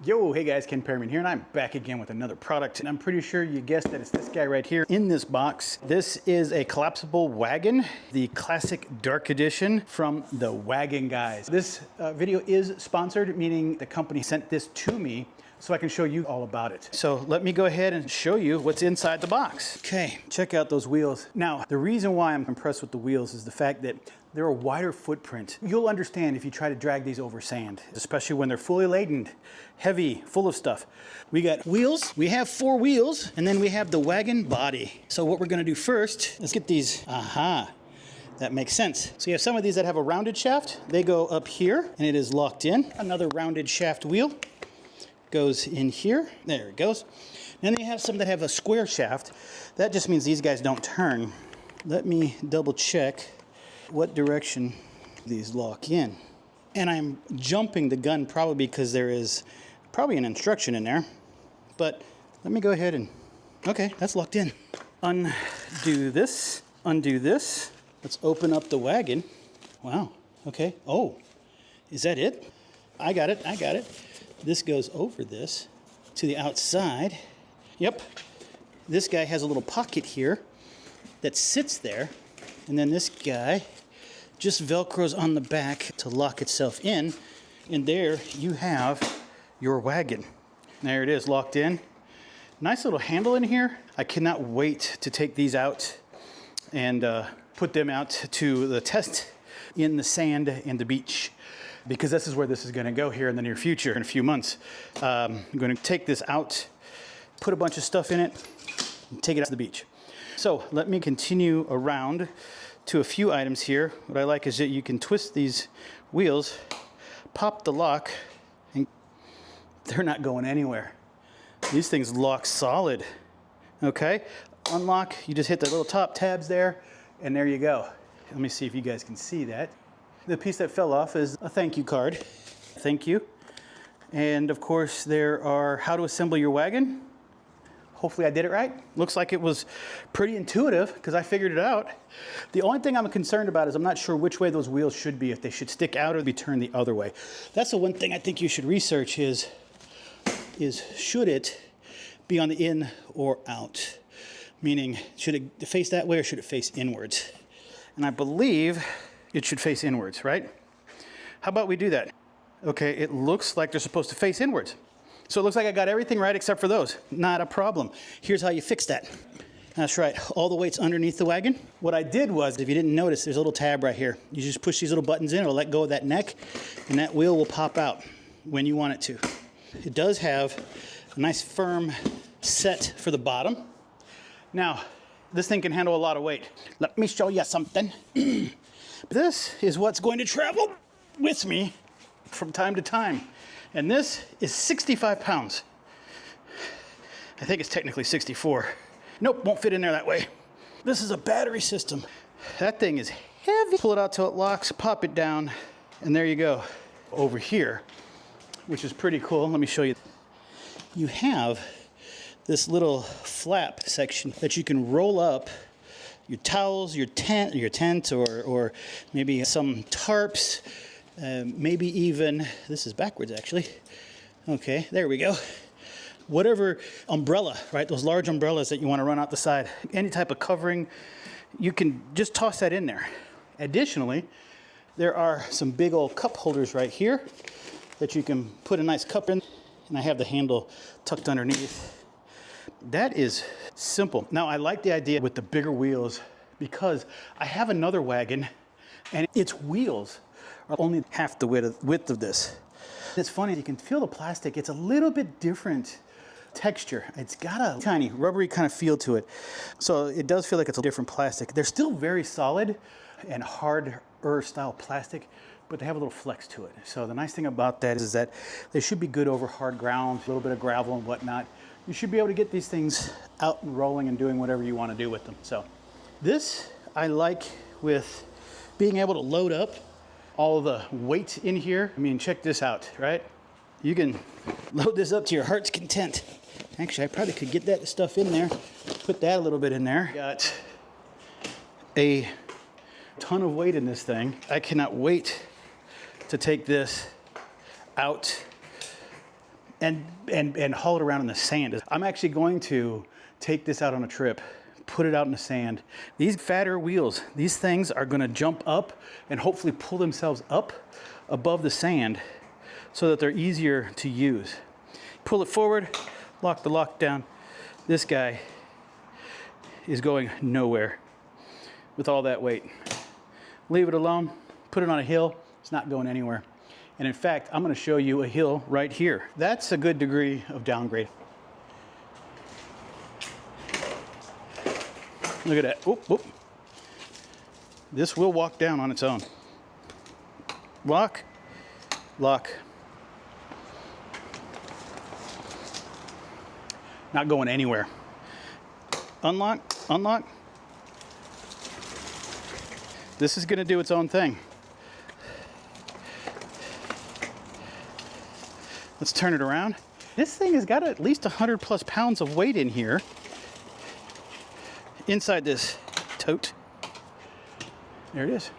Yo, hey guys, Ken Perryman here, and I'm back again with another product, and I'm pretty sure you guessed that it's this guy right here in this box. This is a collapsible wagon, the classic dark edition from the Wagon guys. This video is sponsored, meaning the company sent this to me so I can show you all about it. So let me go ahead and show you what's inside the box. Okay, check out those wheels. Now, the reason why I'm impressed with the wheels is the fact that they're a wider footprint. You'll understand if you try to drag these over sand, especially when they're fully laden, heavy, full of stuff. We got wheels, we have 4 wheels, and then we have the wagon body. So what we're gonna do first, let's get these, that makes sense. So you have some of these that have a rounded shaft. They go up here, and it is locked in. Another rounded shaft wheel goes in here. There it goes. Then you have some that have a square shaft. That just means these guys don't turn. Let me double check what direction these lock in. And I'm jumping the gun probably because there is probably an instruction in there. But let me go ahead and, okay, that's locked in. Undo this, undo this. Let's open up the wagon. Wow, okay. Oh, is that it? I got it, I got it. This goes over this to the outside. Yep, this guy has a little pocket here that sits there. And then this guy just Velcros on the back to lock itself in. And there you have your wagon. There it is, locked in. Nice little handle in here. I cannot wait to take these out and put them out to the test in the sand and the beach, because this is where this is gonna go here in the near future, in a few months. I'm gonna take this out, put a bunch of stuff in it, and take it out to the beach. So let me continue around to a few items here. What I like is that you can twist these wheels, pop the lock, and they're not going anywhere. These things lock solid, okay? Unlock, you just hit the little top tabs there, and there you go. Let me see if you guys can see that. The piece that fell off is a thank you card. Thank you. And of course, there are how to assemble your wagon. Hopefully I did it right. Looks like it was pretty intuitive because I figured it out. The only thing I'm concerned about is I'm not sure which way those wheels should be, if they should stick out or be turned the other way. That's the one thing I think you should research is should it be on the in or out? Meaning, should it face that way or should it face inwards? And I believe it should face inwards, right? How about we do that? Okay, it looks like they're supposed to face inwards. So it looks like I got everything right except for those. Not a problem. Here's how you fix that. That's right, all the weight's underneath the wagon. What I did was, if you didn't notice, there's a little tab right here. You just push these little buttons in, it'll let go of that neck, and that wheel will pop out when you want it to. It does have a nice firm set for the bottom. Now, this thing can handle a lot of weight. Let me show you something. This is what's going to travel with me from time to time. And this is 65 pounds. I think it's technically 64. Nope, won't fit in there that way. This is a battery system. That thing is heavy. Pull it out till it locks, pop it down, and there you go. Over here, which is pretty cool, let me show you. You have this little flap section that you can roll up your towels, your tent, or maybe some tarps, maybe even, this is backwards actually. Okay, there we go. Whatever umbrella, right? Those large umbrellas that you want to run out the side, any type of covering, you can just toss that in there. Additionally, there are some big old cup holders right here that you can put a nice cup in, and I have the handle tucked underneath. That is simple. Now, I like the idea with the bigger wheels because I have another wagon and its wheels are only half the width of this. It's funny, you can feel the plastic. It's a little bit different texture. It's got a tiny rubbery kind of feel to it. So it does feel like it's a different plastic. They're still very solid and harder style plastic, but they have a little flex to it. So the nice thing about that is that they should be good over hard ground, a little bit of gravel and whatnot. You should be able to get these things out and rolling and doing whatever you want to do with them. So this I like with being able to load up all the weight in here. I mean, check this out, right? You can load this up to your heart's content. Actually, I probably could get that stuff in there, put that a little bit in there. Got a ton of weight in this thing. I cannot wait to take this out and haul it around in the sand. I'm actually going to take this out on a trip, put it out in the sand. These fatter wheels, these things are gonna jump up and hopefully pull themselves up above the sand so that they're easier to use. Pull it forward, lock the lock down. This guy is going nowhere with all that weight. Leave it alone, put it on a hill, it's not going anywhere. And in fact, I'm gonna show you a hill right here. That's a good degree of downgrade. Look at that, whoop, whoop. This will walk down on its own. Lock, lock. Not going anywhere. Unlock, unlock. This is gonna do its own thing. Let's turn it around. This thing has got at least 100+ pounds of weight in here. Inside this tote. There it is.